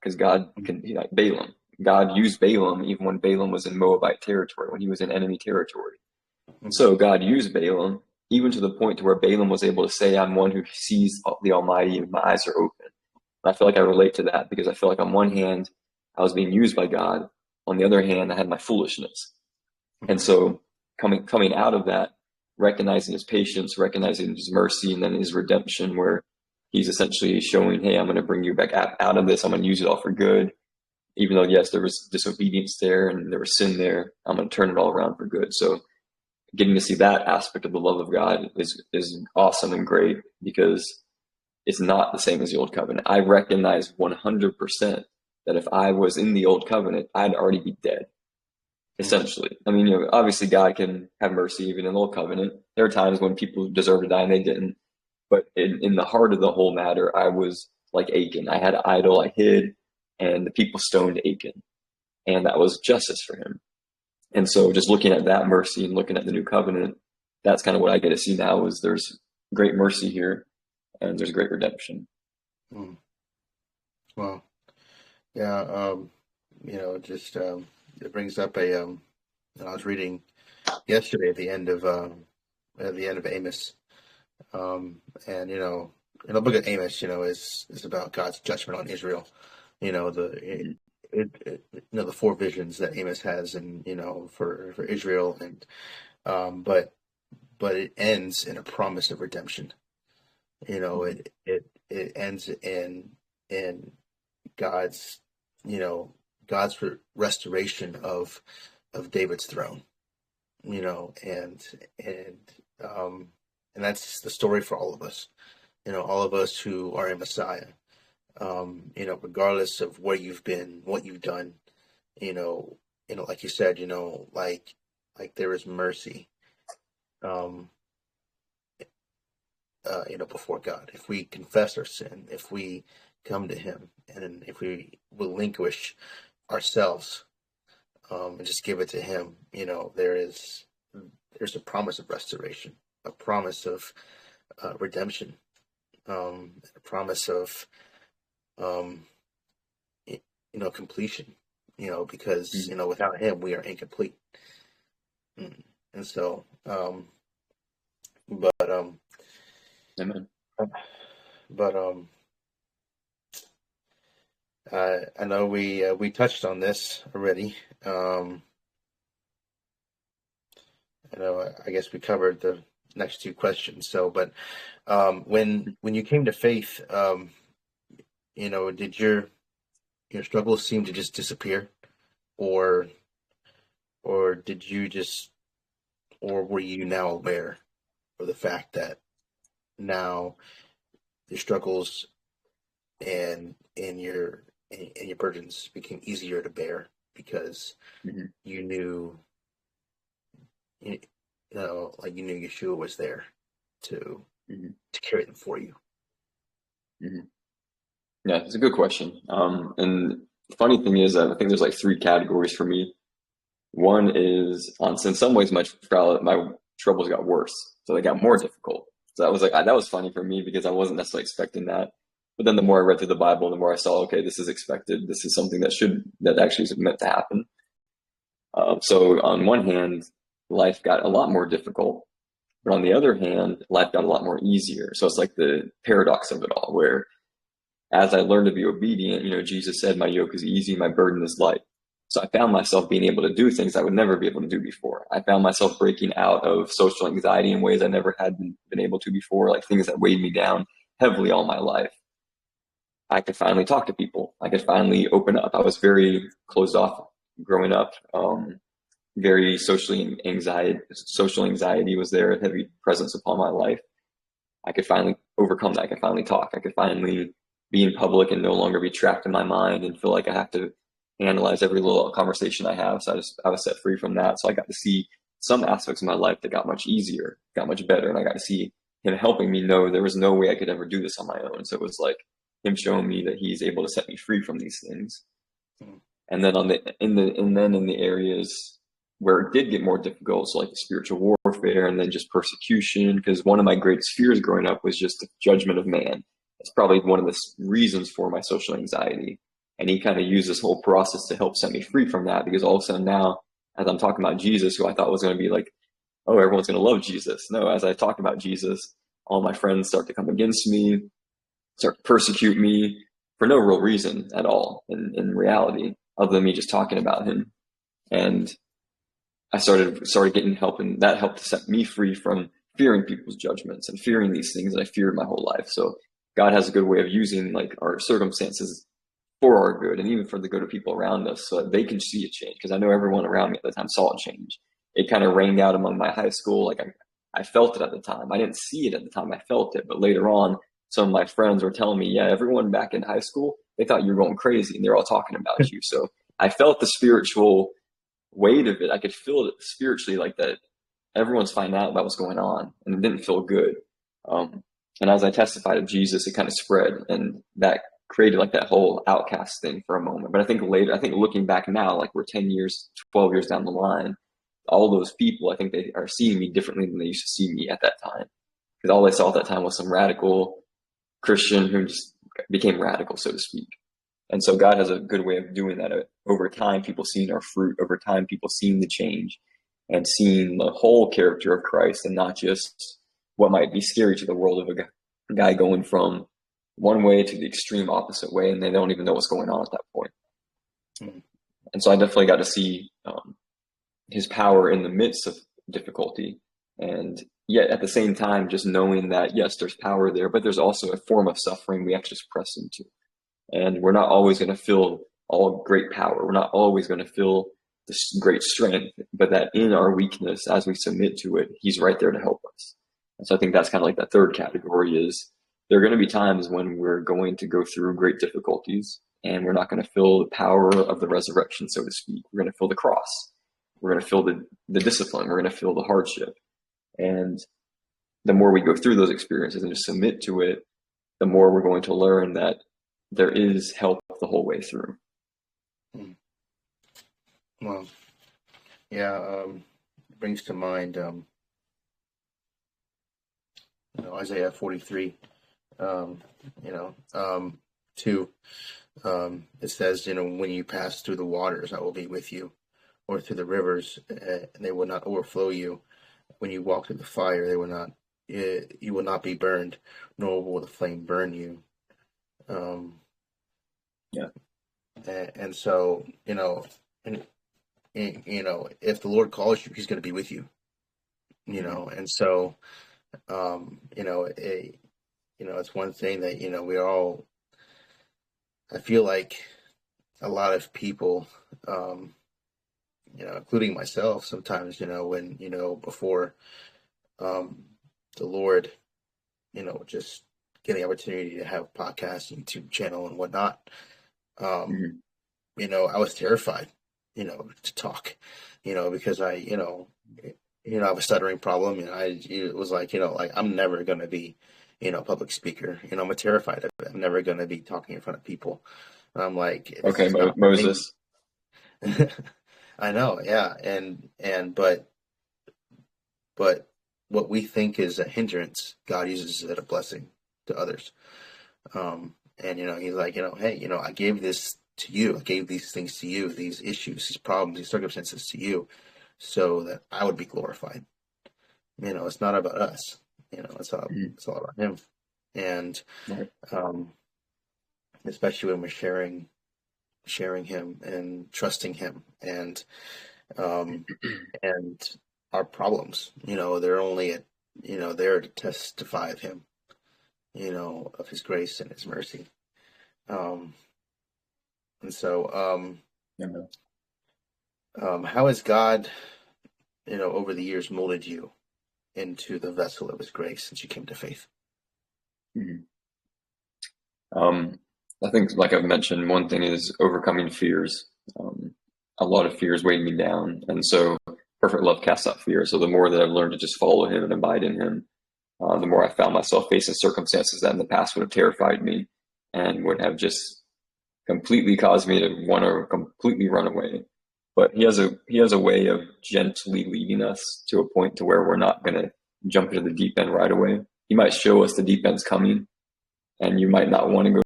because God can be like Balaam. God used Balaam even when Balaam was in Moabite territory, when he was in enemy territory. So God used Balaam even to the point to where Balaam was able to say, I'm one who sees the Almighty and my eyes are open. And I feel like I relate to that because I feel like on one hand, I was being used by God. On the other hand, I had my foolishness. And so coming out of that, recognizing his patience, recognizing his mercy, and then his redemption, where he's essentially showing, hey, I'm going to bring you back out of this. I'm going to use it all for good. Even though, yes, there was disobedience there and there was sin there, I'm going to turn it all around for good. So getting to see that aspect of the love of God is awesome and great because it's not the same as the old covenant. I recognize 100% that if I was in the old covenant, I'd already be dead. Essentially. I mean, obviously God can have mercy even in the old covenant. There are times when people deserve to die and they didn't. But in the heart of the whole matter, I was like Achan. I had an idol I hid, and the people stoned Achan. And that was justice for him. And so just looking at that mercy and looking at the new covenant, that's kind of what I get to see now is there's great mercy here and there's great redemption. Well, yeah, it brings up and I was reading yesterday at the end of Amos, and the book of Amos, is about God's judgment on Israel. The 4 visions that Amos has, and for Israel, and but it ends in a promise of redemption. It ends in God's restoration of David's throne, and that's the story for all of us, all of us who are in Messiah, regardless of where you've been, what you've done, like you said, like there is mercy, before God. If we confess our sin, if we come to him, and if we relinquish ourselves, and just give it to him, there's a promise of restoration, a promise of redemption, a promise of completion, because without him we are incomplete. And so Amen. I know we touched on this already. I guess we covered the next 2 questions. So, but when you came to faith, did your struggles seem to just disappear, or did you or were you now aware of the fact that now your struggles and your burdens became easier to bear because you knew, you knew Yeshua was there to carry them for you? Yeah, it's a good question. And the funny thing is that I think there's like 3 categories for me. One is in some ways my troubles got worse, so they got more difficult. So that was funny for me because I wasn't necessarily expecting that. But then the more I read through the Bible, the more I saw, okay, this is expected. This is something that actually is meant to happen. So on one hand, life got a lot more difficult, but on the other hand, life got a lot more easier. So it's like the paradox of it all, where as I learned to be obedient, Jesus said, my yoke is easy, my burden is light. So I found myself being able to do things I would never be able to do before. I found myself breaking out of social anxiety in ways I never had been able to before, like things that weighed me down heavily all my life. I could finally talk to people. I could finally open up. I was very closed off growing up. Very social anxiety was there, a heavy presence upon my life. I could finally overcome that. I could finally talk. I could finally be in public and no longer be trapped in my mind and feel like I have to analyze every little conversation I have. So I was set free from that. So I got to see some aspects of my life that got much easier, got much better. And I got to see him helping me know there was no way I could ever do this on my own. So it was like him showing me that he's able to set me free from these things. And then in the areas where it did get more difficult, so like the spiritual warfare and then just persecution, because one of my greatest fears growing up was just the judgment of man. It's probably one of the reasons for my social anxiety. And he kind of used this whole process to help set me free from that, because all of a sudden now, as I'm talking about Jesus, who I thought was going to be like, oh, everyone's going to love Jesus. No, as I talk about Jesus, all my friends start to come against me, start to persecute me for no real reason at all in reality, other than me just talking about him. And I started getting help, and that helped to set me free from fearing people's judgments and fearing these things that I feared my whole life. So God has a good way of using like our circumstances for our good, and even for the good of people around us, so that they can see a change. Because I know everyone around me at the time saw a change. It kind of rang out among my high school. Like I felt it at the time. I didn't see it at the time. I felt it. But later on, some of my friends were telling me, yeah, everyone back in high school, they thought you were going crazy, and they're all talking about you. So I felt the spiritual weight of it. I could feel it spiritually, like that everyone's finding out about what's going on, and it didn't feel good. And as I testified of Jesus, it kind of spread, and that created like that whole outcast thing for a moment. But I think looking back now, like we're 10 years, 12 years down the line, all those people, I think they are seeing me differently than they used to see me at that time. Because all they saw at that time was some radical Christian who just became radical, so to speak. And so God has a good way of doing that. Over time, people seeing our fruit. Over time, people seeing the change and seeing the whole character of Christ, and not just what might be scary to the world of a guy going from one way to the extreme opposite way, and they don't even know what's going on at that point. Mm-hmm. And so I definitely got to see his power in the midst of difficulty, and yet at the same time, just knowing that, yes, there's power there, but there's also a form of suffering we have to just press into. And we're not always going to feel all great power. We're not always going to feel this great strength, but that in our weakness, as we submit to it, he's right there to help us. And so I think that's kind of like that third category is there are going to be times when we're going to go through great difficulties, and we're not going to feel the power of the resurrection, so to speak. We're going to feel the cross. We're going to feel the discipline. We're going to feel the hardship. And the more we go through those experiences and just submit to it, the more we're going to learn that there is help the whole way through. Well, yeah, it brings to mind, Isaiah 43, 2, it says, when you pass through the waters, I will be with you, or through the rivers, and they will not overflow you. When you walk through the fire, you will not be burned, nor will the flame burn you. Yeah. And so, if the Lord calls you, he's going to be with you, and so, it's one thing that, we all, I feel like a lot of people, including myself sometimes, when, before, the Lord, just getting the opportunity to have podcasts, YouTube channel and whatnot, I was terrified, to talk, because I have a stuttering problem, and it was like, I'm never going to be, a public speaker, I'm terrified of it. I'm never going to be talking in front of people. And I'm like, okay, Moses. I know. Yeah. But what we think is a hindrance, God uses it as a blessing to others. And, he's like, hey, I gave this to you. I gave these things to you, these issues, these problems, these circumstances to you, so that I would be glorified. It's not about us. It's all about him. And especially when we're sharing him and trusting him, and our problems, they're only there to testify of him, of his grace and his mercy. And so, how has God, over the years molded you into the vessel of his grace since you came to faith? I think, like I've mentioned, one thing is overcoming fears. A lot of fears weighed me down, and so perfect love casts out fear. So the more that I've learned to just follow him and abide in him, the more I found myself facing circumstances that in the past would have terrified me and would have just completely caused me to want to completely run away. But he has a way of gently leading us to a point to where we're not going to jump into the deep end right away. He might show us the deep end's coming, and you might not want to go